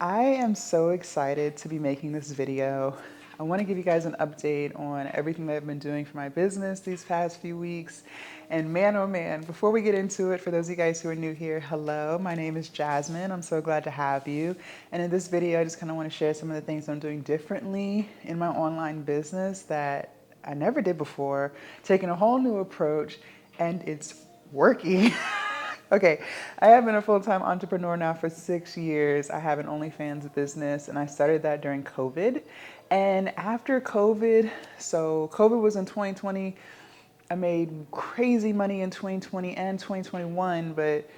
I am so excited to be making this video. I want to give you guys an update on everything that I've been doing for my business these past few weeks. And man, oh man, before we get into it, for those of you guys who are new here, hello, my name is Jasmine. I'm so glad to have you. And in this video, I just kind of want to share some of the things I'm doing differently in my online business that I never did before, taking a whole new approach, and it's working. Okay, I have been a full-time entrepreneur now for 6 years. I have an OnlyFans business and I started that during COVID. And after COVID, so COVID was in 2020, I made crazy money in 2020 and 2021, but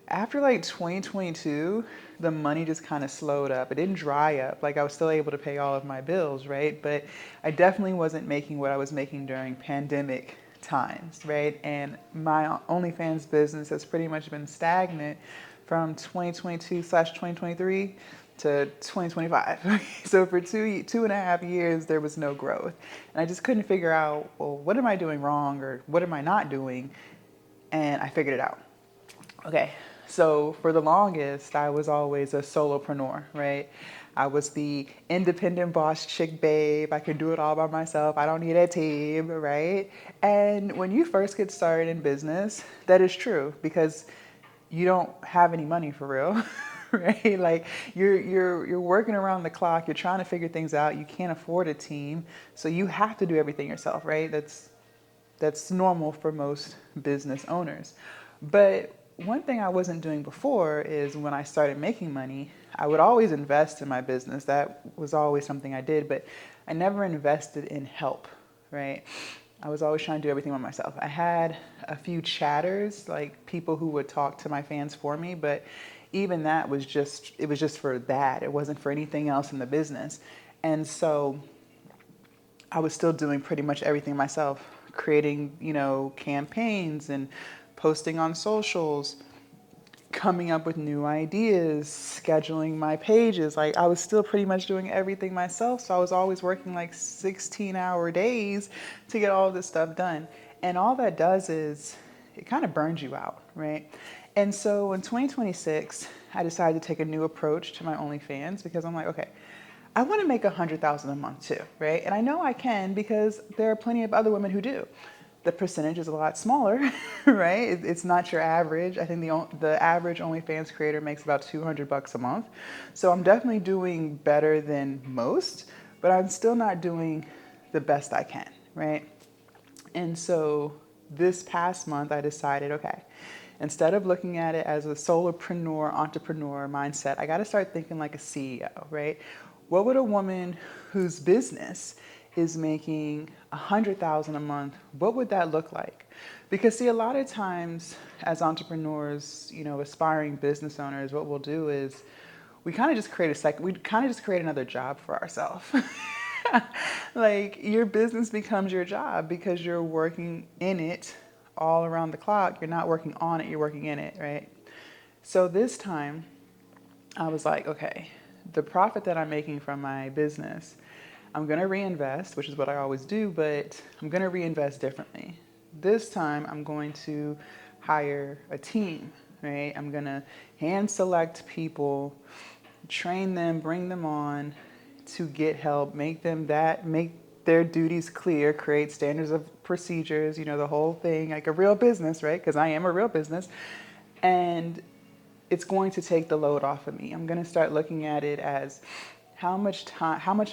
after like 2022, the money just kind of slowed up. It didn't dry up. Like I was still able to pay all of my bills, right? But I definitely wasn't making what I was making during pandemic times, right? And my OnlyFans business has pretty much been stagnant from 2022/2023 to 2025. So for two and a half years, there was no growth. And I just couldn't figure out, well, what am I doing wrong or what am I not doing? And I figured it out. Okay, so for the longest, I was always a solopreneur, right? I was the independent boss chick babe. I could do it all by myself. I don't need a team, right? And when you first get started in business, that is true because you don't have any money for real, right? Like you're working around the clock. You're trying to figure things out. You can't afford a team, so you have to do everything yourself, right? That's normal for most business owners. But one thing I wasn't doing before is when I started making money, I would always invest in my business. That was always something I did, but I never invested in help, right? I was always trying to do everything by myself. I had a few chatters, like people who would talk to my fans for me, but even that was just for that. It wasn't for anything else in the business. And so I was still doing pretty much everything myself, creating, campaigns and posting on socials, coming up with new ideas, scheduling my pages. Like I was still pretty much doing everything myself. So I was always working like 16-hour days to get all this stuff done. And all that does is it kind of burns you out, right? And so in 2026, I decided to take a new approach to my OnlyFans because I'm like, okay, I want to make 100,000 a month too, right? And I know I can because there are plenty of other women who do. The percentage is a lot smaller, right? It's not your average. I think the average OnlyFans creator makes about $200 a month. So I'm definitely doing better than most, but I'm still not doing the best I can, right? And so this past month I decided, okay, instead of looking at it as a solopreneur, entrepreneur mindset, I got to start thinking like a CEO, right? What would a woman whose business is making 100,000 a month, what would that look like? Because see, a lot of times as entrepreneurs, aspiring business owners, what we'll do is we kind of just create another job for ourselves. Like your business becomes your job because you're working in it all around the clock. You're not working on it, you're working in it, right? So this time I was like, okay, the profit that I'm making from my business, I'm going to reinvest, which is what I always do, but I'm going to reinvest differently. This time I'm going to hire a team, right? I'm going to hand select people, train them, bring them on to get help, make their duties clear, create standards of procedures, the whole thing, like a real business, right? Because I am a real business. And it's going to take the load off of me. I'm going to start looking at it as how much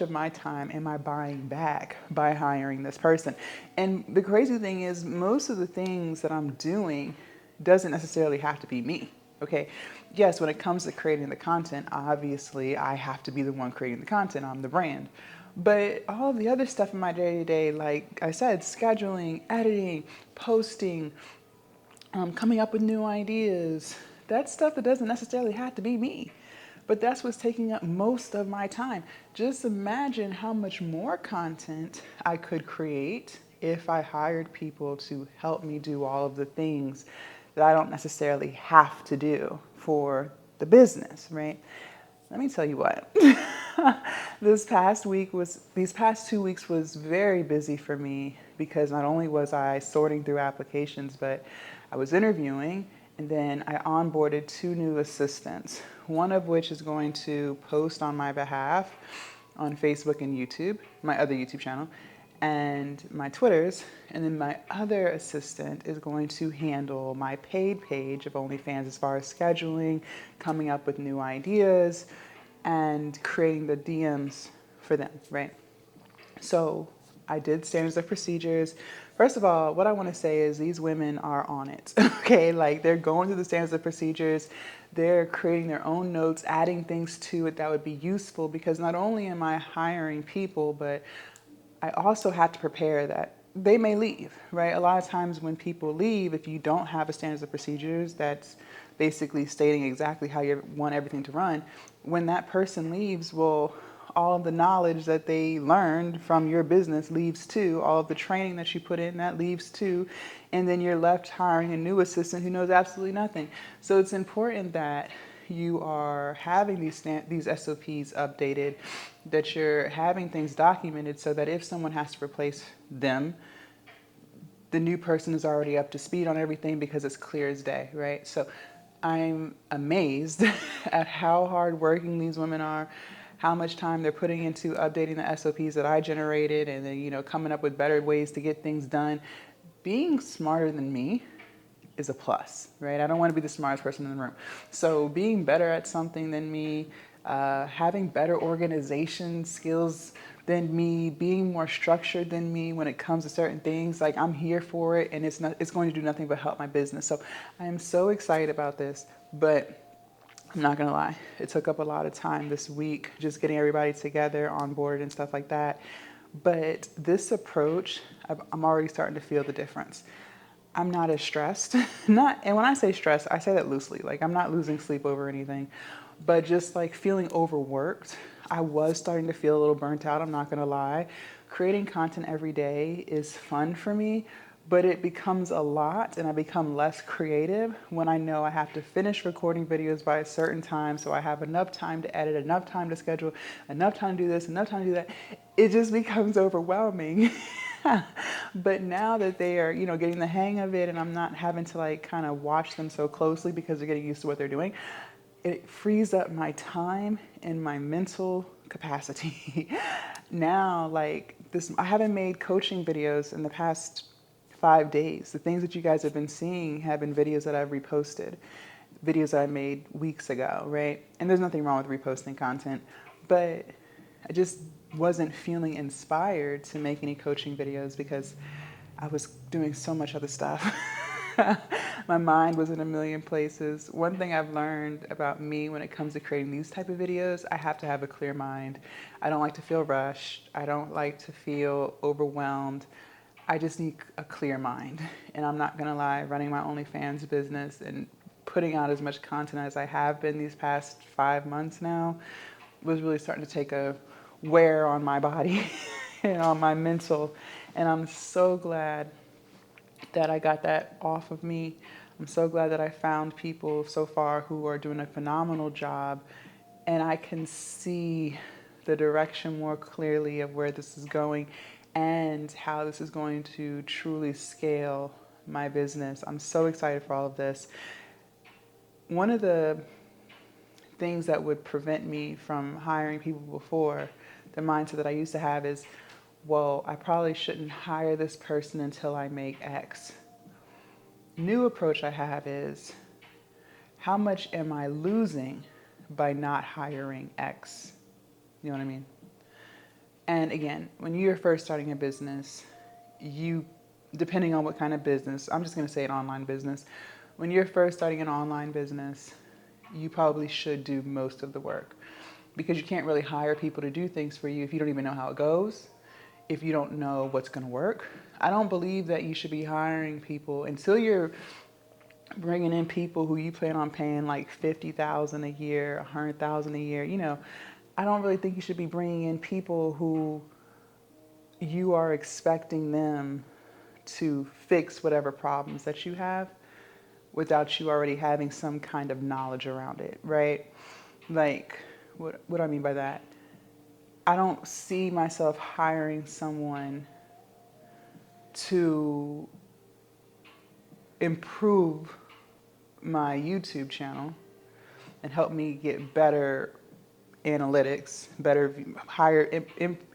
of my time am I buying back by hiring this person? And the crazy thing is most of the things that I'm doing doesn't necessarily have to be me. Okay. Yes, when it comes to creating the content, obviously I have to be the one creating the content. I'm the brand. But all the other stuff in my day-to-day, like I said, scheduling, editing, posting, coming up with new ideas, that's stuff that doesn't necessarily have to be me. But that's what's taking up most of my time. Just imagine how much more content I could create if I hired people to help me do all of the things that I don't necessarily have to do for the business, right? Let me tell you what. These past 2 weeks was very busy for me because not only was I sorting through applications, but I was interviewing And then I onboarded 2 new assistants, one of which is going to post on my behalf on Facebook and YouTube, my other YouTube channel, and my Twitters. And then my other assistant is going to handle my paid page of OnlyFans as far as scheduling, coming up with new ideas, and creating the DMs for them, right? So I did standards of procedures. First of all, what I want to say is these women are on it, okay? Like they're going through the standards of procedures. They're creating their own notes, adding things to it that would be useful, because not only am I hiring people, but I also have to prepare that they may leave, right? A lot of times when people leave, if you don't have a standards of procedures that's basically stating exactly how you want everything to run, when that person leaves, well, all of the knowledge that they learned from your business leaves too. All of the training that you put in, that leaves too. And then you're left hiring a new assistant who knows absolutely nothing. So it's important that you are having these SOPs updated, that you're having things documented so that if someone has to replace them, the new person is already up to speed on everything because it's clear as day, right? So I'm amazed at how hardworking these women are, how much time they're putting into updating the SOPs that I generated, and then, coming up with better ways to get things done. Being smarter than me is a plus, right? I don't want to be the smartest person in the room. So being better at something than me, having better organization skills than me, being more structured than me when it comes to certain things, like I'm here for it, and it's going to do nothing but help my business. So I am so excited about this, but I'm not gonna lie, it took up a lot of time this week, just getting everybody together on board and stuff like that. But this approach, I'm already starting to feel the difference. I'm not as stressed. And when I say stressed, I say that loosely. Like I'm not losing sleep over anything, but just like feeling overworked. I was starting to feel a little burnt out, I'm not gonna lie. Creating content every day is fun for me, but it becomes a lot and I become less creative when I know I have to finish recording videos by a certain time, so I have enough time to edit, enough time to schedule, enough time to do this, enough time to do that. It just becomes overwhelming. But now that they are, getting the hang of it, and I'm not having to like kind of watch them so closely because they're getting used to what they're doing, it frees up my time and my mental capacity. Now, like this, I haven't made coaching videos in the past 5 days. The things that you guys have been seeing have been videos that I've reposted, videos that I made weeks ago, right? And there's nothing wrong with reposting content, but I just wasn't feeling inspired to make any coaching videos because I was doing so much other stuff. My mind was in a million places. One thing I've learned about me when it comes to creating these type of videos, I have to have a clear mind. I don't like to feel rushed. I don't like to feel overwhelmed. I just need a clear mind. And I'm not gonna lie, running my OnlyFans business and putting out as much content as I have been these past 5 months now was really starting to take a wear on my body and on my mental. And I'm so glad that I got that off of me. I'm so glad that I found people so far who are doing a phenomenal job, and I can see the direction more clearly of where this is going and how this is going to truly scale my business. I'm so excited for all of this. One of the things that would prevent me from hiring people before, the mindset that I used to have is, well, I probably shouldn't hire this person until I make X. New approach I have is, how much am I losing by not hiring X? You know what I mean? And again, when you're first starting a business, depending on what kind of business, I'm just gonna say an online business. When you're first starting an online business, you probably should do most of the work because you can't really hire people to do things for you if you don't even know how it goes, if you don't know what's gonna work. I don't believe that you should be hiring people until you're bringing in people who you plan on paying like $50,000 a year, $100,000 a year. I don't really think you should be bringing in people who you are expecting them to fix whatever problems that you have without you already having some kind of knowledge around it, right? Like, what do I mean by that? I don't see myself hiring someone to improve my YouTube channel and help me get better analytics,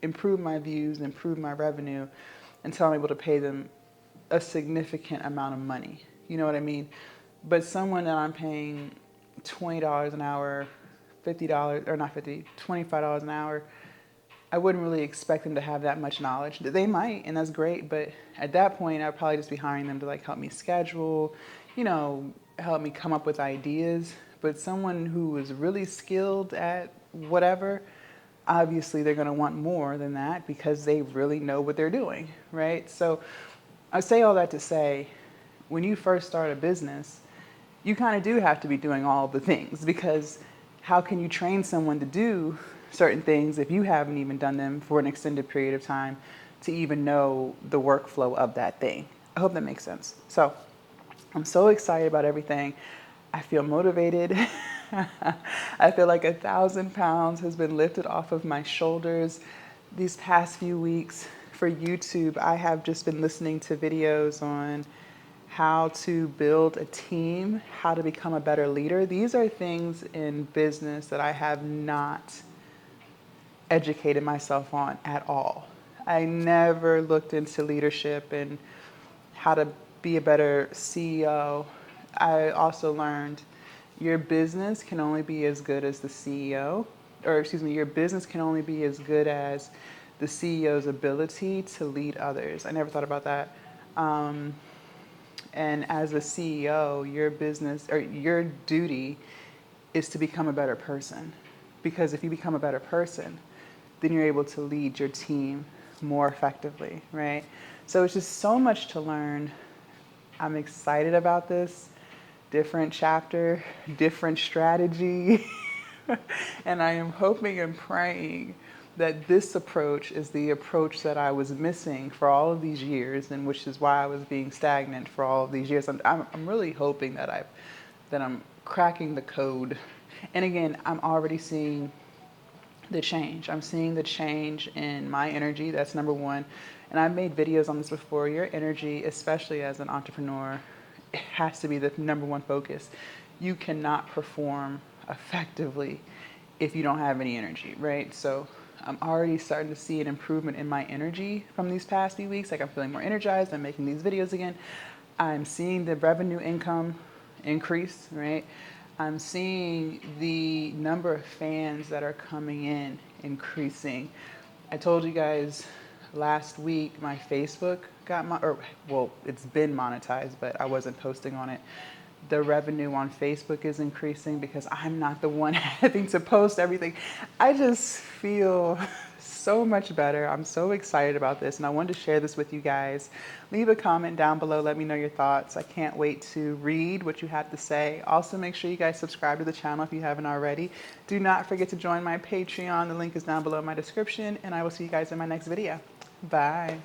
improve my views, improve my revenue, until I'm able to pay them a significant amount of money. You know what I mean? But someone that I'm paying $20 an hour, $50, or not 50, $25 an hour, I wouldn't really expect them to have that much knowledge. They might, and that's great, but at that point, I'd probably just be hiring them to like help me schedule, help me come up with ideas. But someone who is really skilled at whatever, obviously they're gonna want more than that because they really know what they're doing, right? So I say all that to say, when you first start a business, you kind of do have to be doing all the things, because how can you train someone to do certain things if you haven't even done them for an extended period of time to even know the workflow of that thing? I hope that makes sense. So I'm so excited about everything. I feel motivated. I feel like 1,000 pounds has been lifted off of my shoulders these past few weeks. For YouTube, I have just been listening to videos on how to build a team, how to become a better leader. These are things in business that I have not educated myself on at all. I never looked into leadership and how to be a better CEO. I also learned your business can only be as good as the CEO, or excuse me, your business can only be as good as the CEO's ability to lead others. I never thought about that. And as a CEO, your business or your duty is to become a better person. Because if you become a better person, then you're able to lead your team more effectively, right? So it's just so much to learn. I'm excited about this. Different chapter, different strategy. And I am hoping and praying that this approach is the approach that I was missing for all of these years, and which is why I was being stagnant for all of these years. I'm really hoping that I'm cracking the code. And again, I'm already seeing the change. I'm seeing the change in my energy. That's number one. And I've made videos on this before. Your energy, especially as an entrepreneur, it has to be the number one focus. You cannot perform effectively if you don't have any energy, right? So I'm already starting to see an improvement in my energy from these past few weeks. Like, I'm feeling more energized. I'm making these videos again. I'm seeing the revenue income increase, right? I'm seeing the number of fans that are coming in increasing. I told you guys last week my Facebook got it's been monetized, but I wasn't posting on it. The revenue on Facebook is increasing because I'm not the one having to post everything. I just feel so much better. I'm so excited about this, and I wanted to share this with you guys. Leave a comment down below. Let me know your thoughts. I can't wait to read what you have to say. Also, make sure you guys subscribe to the channel if you haven't already. Do not forget to join my Patreon. The link is down below in my description, and I will see you guys in my next video. Bye.